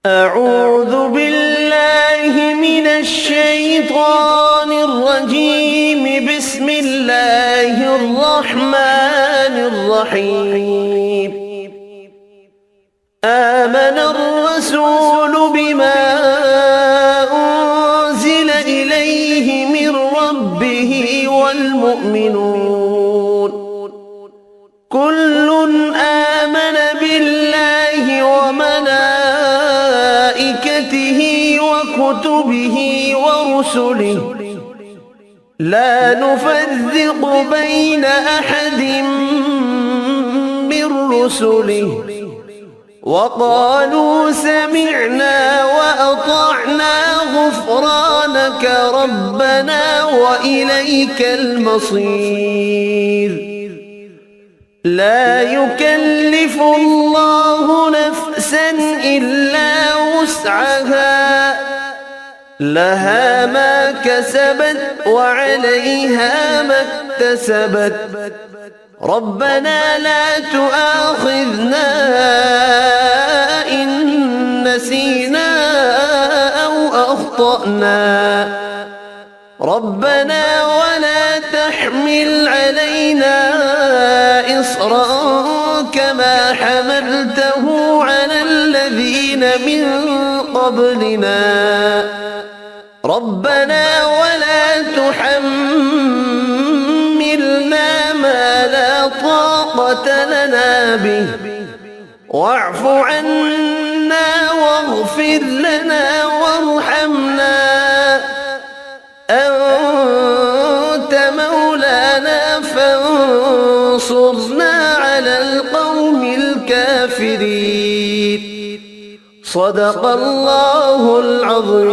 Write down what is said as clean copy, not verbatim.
أعوذ بالله من الشيطان الرجيم. بسم الله الرحمن الرحيم. آمن الرسول بما أنزل إليه من ربه والمؤمنون كل آمن بالله وملائكته وكتبه ورسله لا نفرق بين أحد من رسله وقالوا سمعنا وأطعنا غفرانك ربنا وإليك المصير. لا يكلف الله نفسا إلا وسعها لها ما كسبت وعليها ما اكتسبت ربنا لا تؤاخذنا إن نسينا أو أخطأنا ربنا ولا تحمل علينا إصرا كما حملته على الذين من قبلنا ربنا ولا تحملنا ما لا طاقة لنا به واعف عنا واغفر لنا وارحمنا أنت مولانا فانصرنا على القوم الكافرين. صدق الله العظيم.